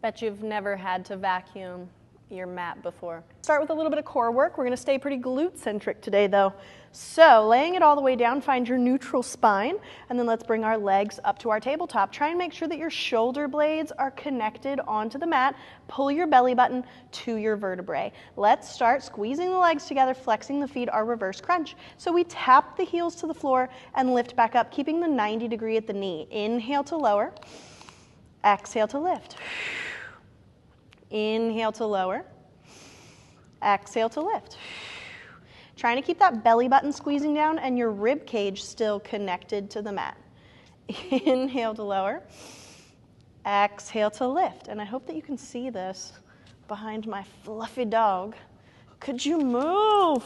Bet you've never had to vacuum your mat before. Start with a little bit of core work. We're going to stay pretty glute-centric today though. So laying it all the way down, find your neutral spine, and then let's bring our legs up to our tabletop. Try and make sure that your shoulder blades are connected onto the mat. Pull your belly button to your vertebrae. Let's start squeezing the legs together, flexing the feet, our reverse crunch. So we tap the heels to the floor and lift back up, keeping the 90 degree at the knee. Inhale to lower, exhale to lift. Inhale to lower, exhale to lift. Trying to keep that belly button squeezing down and your rib cage still connected to the mat. Inhale to lower, exhale to lift. And I hope that you can see this behind my fluffy dog. Could you move?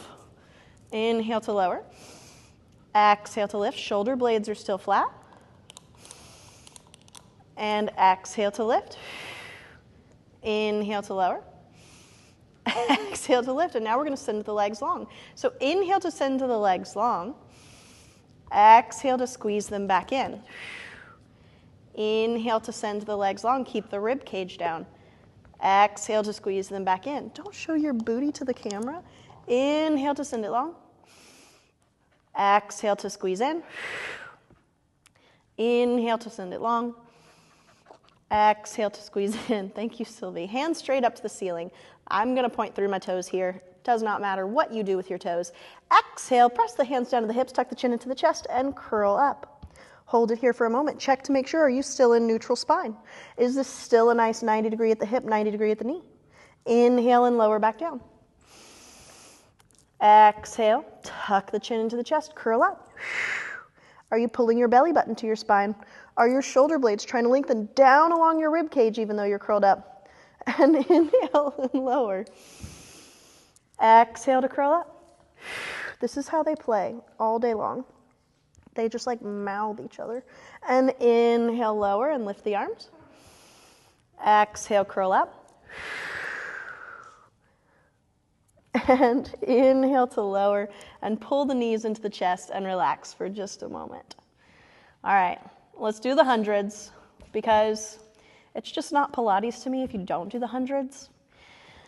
Inhale to lower, exhale to lift. Shoulder blades are still flat. And exhale to lift. Inhale to lower, exhale to lift, and now we're going to send the legs long. So inhale to send to the legs long, exhale to squeeze them back in. Inhale to send the legs long, keep the rib cage down. Exhale to squeeze them back in. Don't show your booty to the camera. Inhale to send it long. Exhale to squeeze in. Inhale to send it long. Exhale to squeeze in. Thank you, Sylvie. Hands straight up to the ceiling. I'm going to point through my toes here. Does not matter what you do with your toes. Exhale, press the hands down to the hips, tuck the chin into the chest, and curl up. Hold it here for a moment. Check to make sure, are you still in neutral spine? Is this still a nice 90 degree at the hip, 90 degree at the knee? Inhale and lower back down. Exhale, tuck the chin into the chest, curl up. Are you pulling your belly button to your spine? Are your shoulder blades trying to lengthen down along your rib cage even though you're curled up? And inhale and lower. Exhale to curl up. This is how they play all day long. They just like mouth each other. And inhale, lower and lift the arms. Exhale, curl up. And inhale to lower and pull the knees into the chest and relax for just a moment. All right, let's do the hundreds because it's just not Pilates to me if you don't do the hundreds.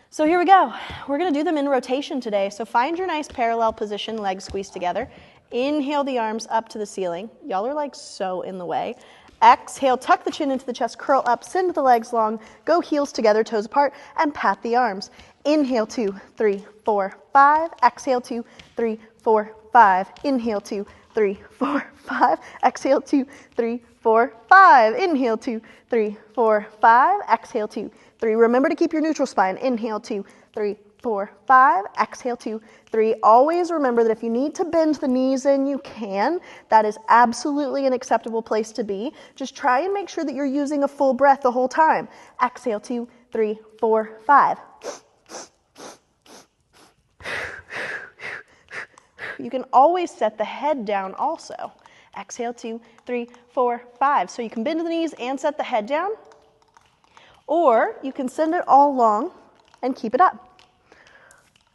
So here we go. We're going to do them in rotation today. So find your nice parallel position, legs squeezed together. Inhale the arms up to the ceiling. Y'all are like so in the way. Exhale, tuck the chin into the chest, curl up, send the legs long, go heels together, toes apart, and pat the arms. Inhale, 2, 3, 4, 5. Exhale, 2, 3, 4, 5. Inhale, 2, 3, 4, 5. Exhale, 2, 3, 4, 5. Inhale, 2, 3, 4, 5. Exhale, 2, 3. Remember to keep your neutral spine. Inhale, 2, 3, 4, 5. Exhale, 2, 3. Always remember that if you need to bend the knees in, you can. That is absolutely an acceptable place to be. Just try and make sure that you're using a full breath the whole time. Exhale, 2, 3, 4, 5. You can always set the head down also. Exhale, 2, 3, 4, 5. So you can bend the knees and set the head down, or you can send it all long and keep it up.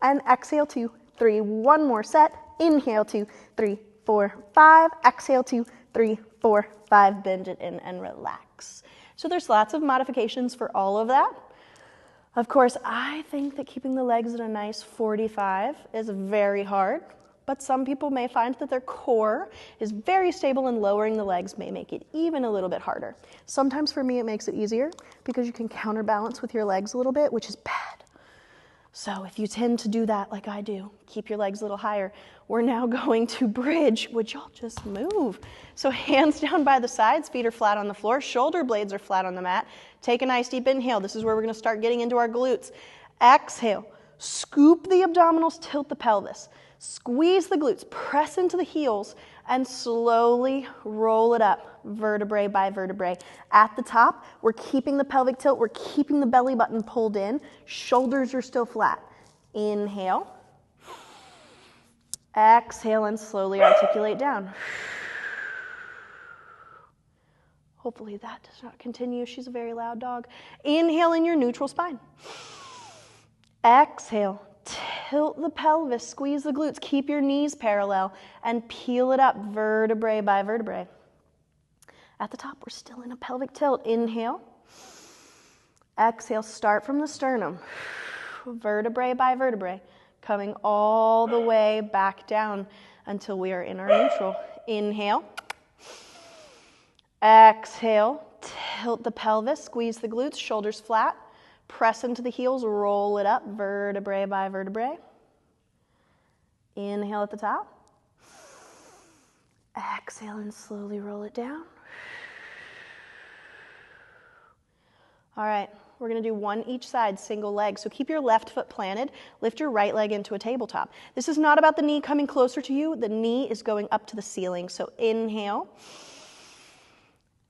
And exhale, 2, 3, one more set. Inhale, 2, 3, 4, 5. Exhale, 2, 3, 4, 5. Bend it in and relax. So there's lots of modifications for all of that. Of course, I think that keeping the legs at a nice 45 is very hard, but some people may find that their core is very stable and lowering the legs may make it even a little bit harder. Sometimes for me it makes it easier because you can counterbalance with your legs a little bit, which is bad. So if you tend to do that like I do, keep your legs a little higher. We're now going to bridge. Would y'all just move? So hands down by the sides, feet are flat on the floor, shoulder blades are flat on the mat. Take a nice deep inhale. This is where we're going to start getting into our glutes. Exhale, scoop the abdominals, tilt the pelvis. Squeeze the glutes, press into the heels, and slowly roll it up, vertebrae by vertebrae. At the top, we're keeping the pelvic tilt, we're keeping the belly button pulled in, shoulders are still flat. Inhale, exhale, and slowly articulate down. Hopefully that does not continue. She's a very loud dog. Inhale in your neutral spine. Exhale. Tilt the pelvis, squeeze the glutes, keep your knees parallel, and peel it up vertebrae by vertebrae. At the top, we're still in a pelvic tilt. Inhale. Exhale, start from the sternum, vertebrae by vertebrae, coming all the way back down until we are in our neutral. Inhale. Exhale, tilt the pelvis, squeeze the glutes, shoulders flat, press into the heels, roll it up, vertebrae by vertebrae. Inhale at the top. Exhale and slowly roll it down. All right, we're going to do one each side, single leg. So keep your left foot planted, lift your right leg into a tabletop. This is not about the knee coming closer to you. The knee is going up to the ceiling. So inhale.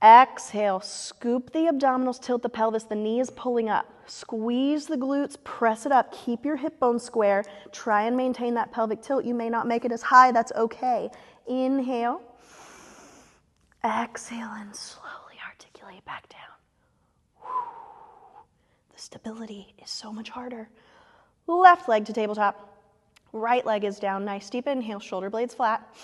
Exhale, scoop the abdominals, tilt the pelvis. The knee is pulling up. Squeeze the glutes, press it up. Keep your hip bone square. Try and maintain that pelvic tilt. You may not make it as high. That's okay. Inhale. Exhale and slowly articulate back down. The stability is so much harder. Left leg to tabletop. Right leg is down. Nice deep inhale, shoulder blades flat.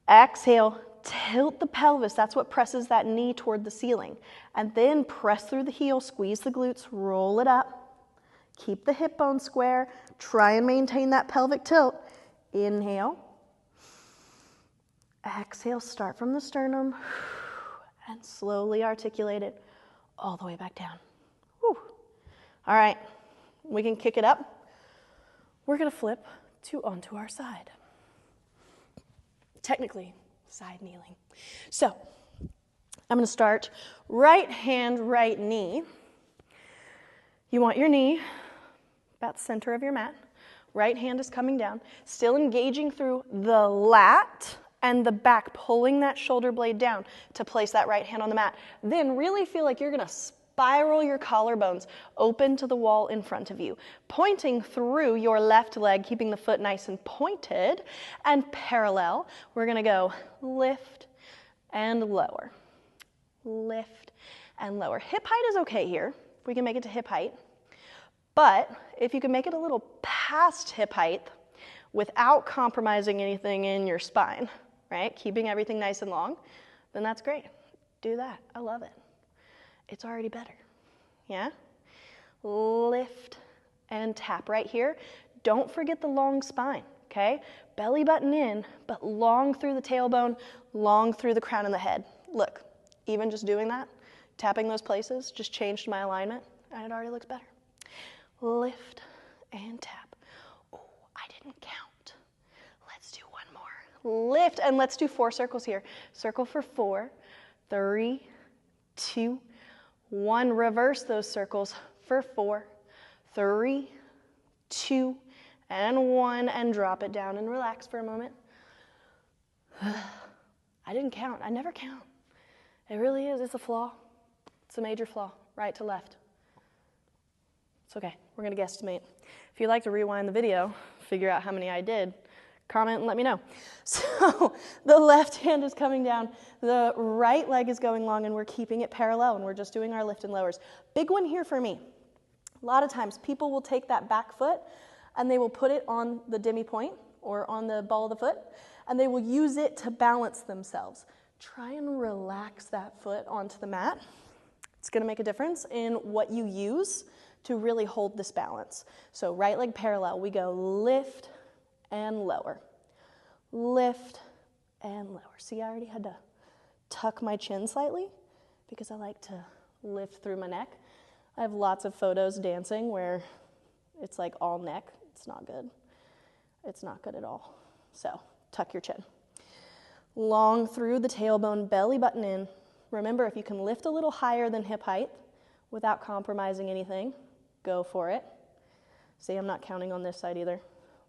Exhale, tilt the pelvis. That's what presses that knee toward the ceiling. And then press through the heel, squeeze the glutes, roll it up. Keep the hip bone square. Try and maintain that pelvic tilt. Inhale. Exhale, start from the sternum and slowly articulate it all the way back down. Whew. All right, we can kick it up. We're going to flip to onto our side. Technically, side kneeling. So, I'm going to start right hand, right knee. You want your knee about the center of your mat. Right hand is coming down, still engaging through the lat and the back, pulling that shoulder blade down to place that right hand on the mat. Then really feel like you're going to spiral your collarbones open to the wall in front of you, pointing through your left leg, keeping the foot nice and pointed and parallel. We're going to go lift and lower, lift and lower. Hip height is okay here. We can make it to hip height. But if you can make it a little past hip height without compromising anything in your spine, right? Keeping everything nice and long, then that's great. Do that. I love it. It's already better. Yeah? Lift and tap right here. Don't forget the long spine, okay? Belly button in, but long through the tailbone, long through the crown of the head. Look, even just doing that, tapping those places, just changed my alignment, and it already looks better. Lift and tap. Oh, I didn't count. Let's do one more. Lift, and let's do 4 circles here. Circle for 4, 3, 2, 1. Reverse those circles for 4, 3, 2, and 1, and drop it down and relax for a moment. I didn't count. I never count. It really is. It's a flaw. It's a major flaw, right to left. It's okay. We're going to guesstimate. If you'd like to rewind the video, figure out how many I did, comment and let me know. So the left hand is coming down, the right leg is going long, and we're keeping it parallel, and we're just doing our lift and lowers. Big one here for me. A lot of times people will take that back foot and they will put it on the demi point or on the ball of the foot, and they will use it to balance themselves. Try and relax that foot onto the mat. It's going to make a difference in what you use to really hold this balance. So right leg parallel, we go lift and lower, lift and lower. See, I already had to tuck my chin slightly because I like to lift through my neck. I have lots of photos dancing where it's like all neck. It's not good. It's not good at all. So tuck your chin. Long through the tailbone, belly button in. Remember, if you can lift a little higher than hip height without compromising anything, go for it. See, I'm not counting on this side either.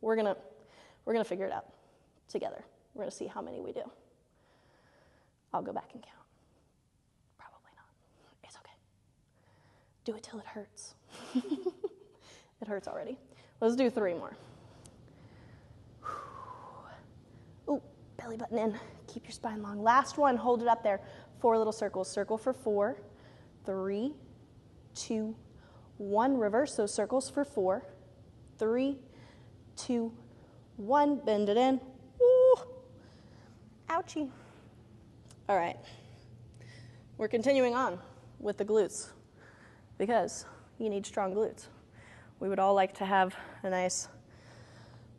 We're gonna figure it out together. We're gonna see how many we do. I'll go back and count. Probably not. It's okay. Do it till it hurts. It hurts already. Let's do 3 more. Ooh, belly button in. Keep your spine long. Last one, hold it up there. 4 little circles. Circle for 4, 3, 2, 1. Reverse those circles for 4, 3, 2, 1. Bend it in. Woo! Ouchie. All right. We're continuing on with the glutes. because you need strong glutes. We would all like to have a nice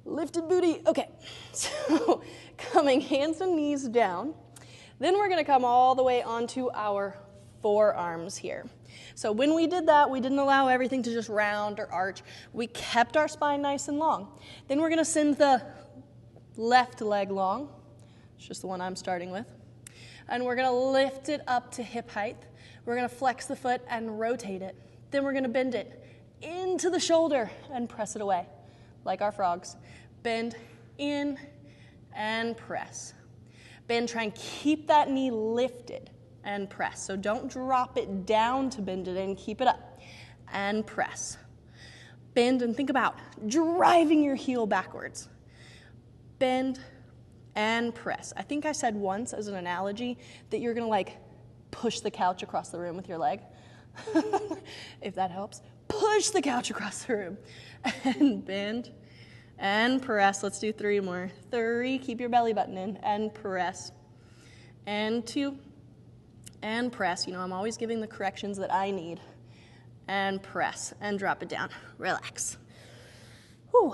lifted booty. Okay, so coming hands and knees down. Then we're gonna come all the way onto our forearms here. So when we did that, we didn't allow everything to just round or arch. We kept our spine nice and long. Then we're gonna send the left leg long. It's just the one I'm starting with. And we're gonna lift it up to hip height. We're gonna flex the foot and rotate it. Then we're gonna bend it into the shoulder and press it away, like our frogs. Bend in and press. Bend, try and keep that knee lifted and press. So don't drop it down to bend it in, keep it up and press. Bend and think about driving your heel backwards. Bend and press. I think I said once as an analogy that you're gonna like push the couch across the room with your leg. If that helps. Push the couch across the room and bend and press. Let's do 3 more. 3, keep your belly button in and press. And 2, and press. You know, I'm always giving the corrections that I need. And press and drop it down. Relax. Whew.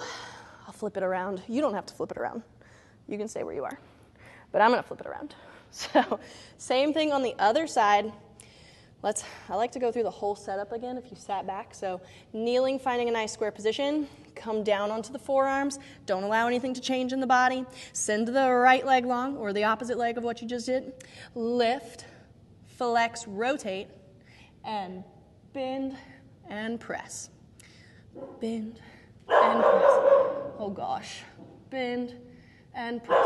I'll flip it around. You don't have to flip it around. You can stay where you are. But I'm gonna flip it around. So same thing on the other side. I like to go through the whole setup again if you sat back. So kneeling, finding a nice square position, come down onto the forearms, don't allow anything to change in the body, send the right leg long or the opposite leg of what you just did, lift, flex, rotate, and bend and press. Bend and press. Oh gosh, bend and press.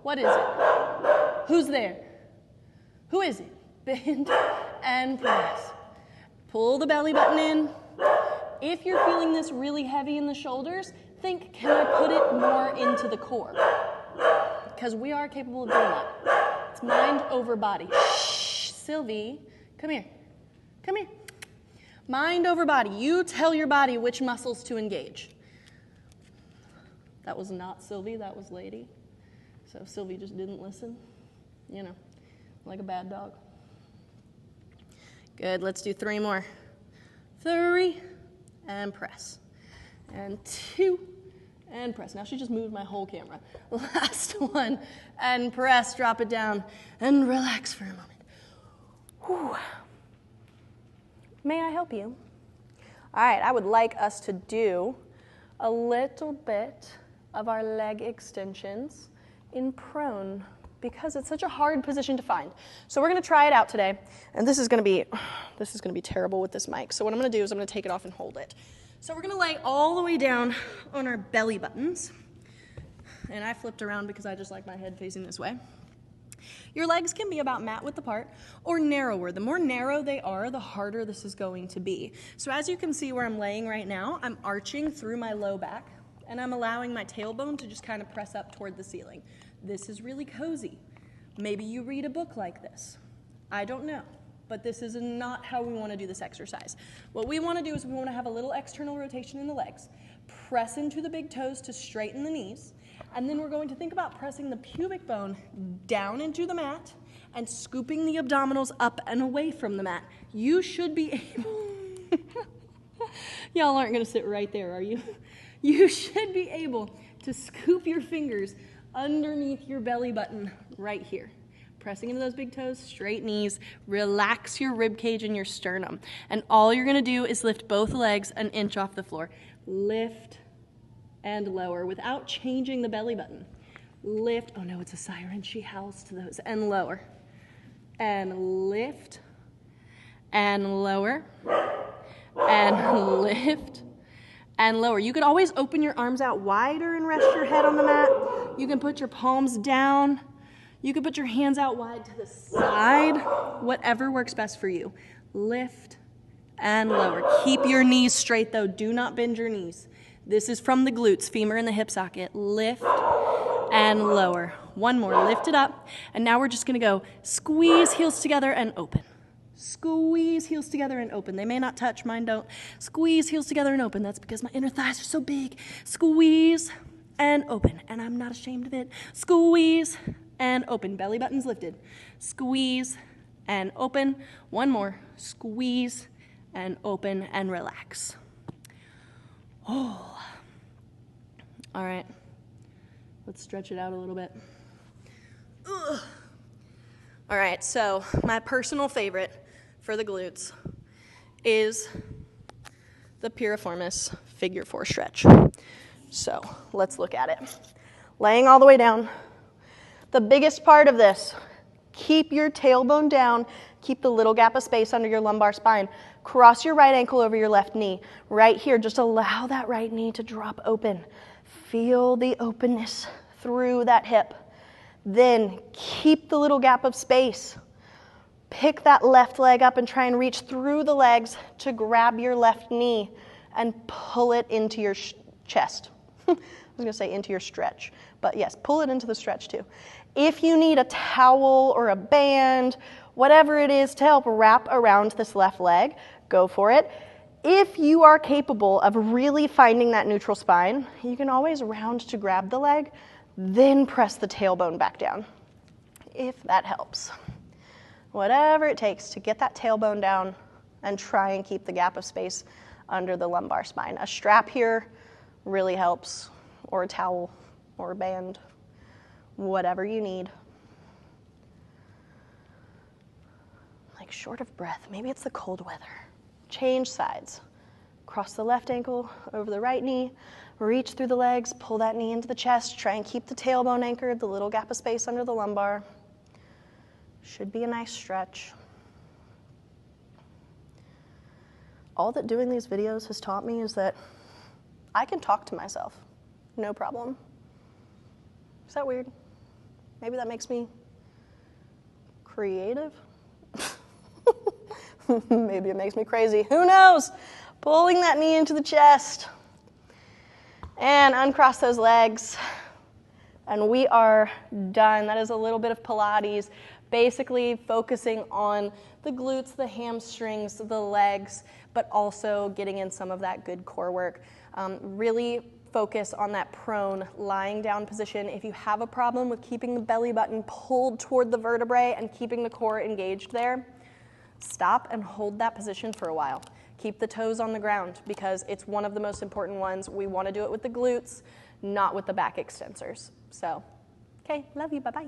What is it? Who's there? Who is it? Bend and press. Pull the belly button in. If you're feeling this really heavy in the shoulders, think, can I put it more into the core? Because we are capable of doing that. It's mind over body. Shh, Sylvie, come here. Come here. Mind over body. You tell your body which muscles to engage. That was not Sylvie, that was Lady. So Sylvie just didn't listen, you know, like a bad dog. Good, let's do 3 more. 3, and press. And 2, and press. Now she just moved my whole camera. Last one, and press, drop it down, and relax for a moment. Whew. May I help you? All right, I would like us to do a little bit of our leg extensions in prone, because it's such a hard position to find. So we're gonna try it out today, and this is gonna be terrible with this mic. So what I'm gonna do is I'm gonna take it off and hold it. So we're gonna lay all the way down on our belly buttons, and I flipped around because I just like my head facing this way. Your legs can be about mat width apart or narrower. The more narrow they are, the harder this is going to be. So as you can see where I'm laying right now, I'm arching through my low back, and I'm allowing my tailbone to just kind of press up toward the ceiling. This is really cozy. Maybe you read a book like this. I don't know, but this is not how we want to do this exercise. What we want to do is we want to have a little external rotation in the legs, press into the big toes to straighten the knees, and then we're going to think about pressing the pubic bone down into the mat and scooping the abdominals up and away from the mat. You should be able, y'all aren't going to sit right there, are you? You should be able to scoop your fingers underneath your belly button right here. Pressing into those big toes, straight knees, relax your rib cage and your sternum. And all you're gonna do is lift both legs an inch off the floor. Lift and lower without changing the belly button. Lift, oh no, it's a siren, she howls to those, and lower. And lift, and lower, and lift, and lower. You could always open your arms out wider and rest your head on the mat. You can put your palms down. You can put your hands out wide to the side, whatever works best for you. Lift and lower. Keep your knees straight though. Do not bend your knees. This is from the glutes, femur in the hip socket. Lift and lower. One more, lift it up. And now we're just gonna go squeeze heels together and open. Squeeze heels together and open. They may not touch, mine don't. Squeeze heels together and open. That's because my inner thighs are so big. Squeeze and open. And I'm not ashamed of it. Squeeze and open. Belly button's lifted. Squeeze and open. One more. Squeeze and open and relax. Oh. All right. Let's stretch it out a little bit. Ugh. All right, so my personal favorite for the glutes is the piriformis figure 4 stretch. So let's look at it. Laying all the way down. The biggest part of this, keep your tailbone down, keep the little gap of space under your lumbar spine. Cross your right ankle over your left knee. Right here, just allow that right knee to drop open. Feel the openness through that hip. Then keep the little gap of space. Pick that left leg up and try and reach through the legs to grab your left knee and pull it into your chest. I was going to say into your stretch, but yes, pull it into the stretch too. If you need a towel or a band, whatever it is to help wrap around this left leg, go for it. If you are capable of really finding that neutral spine, you can always round to grab the leg, then press the tailbone back down, if that helps. Whatever it takes to get that tailbone down and try and keep the gap of space under the lumbar spine. A strap here really helps, or a towel, or a band, whatever you need. Like short of breath, maybe it's the cold weather. Change sides. Cross the left ankle over the right knee, reach through the legs, pull that knee into the chest, try and keep the tailbone anchored, the little gap of space under the lumbar. Should be a nice stretch. All that doing these videos has taught me is that I can talk to myself, no problem. Is that weird? Maybe that makes me creative? Maybe it makes me crazy. Who knows? Pulling that knee into the chest. And uncross those legs. And we are done. That is a little bit of Pilates, basically focusing on the glutes, the hamstrings, the legs, but also getting in some of that good core work. Really focus on that prone lying down position. If you have a problem with keeping the belly button pulled toward the vertebrae and keeping the core engaged there, stop and hold that position for a while. Keep the toes on the ground because it's one of the most important ones. We want to do it with the glutes, not with the back extensors. So, okay, love you, bye-bye.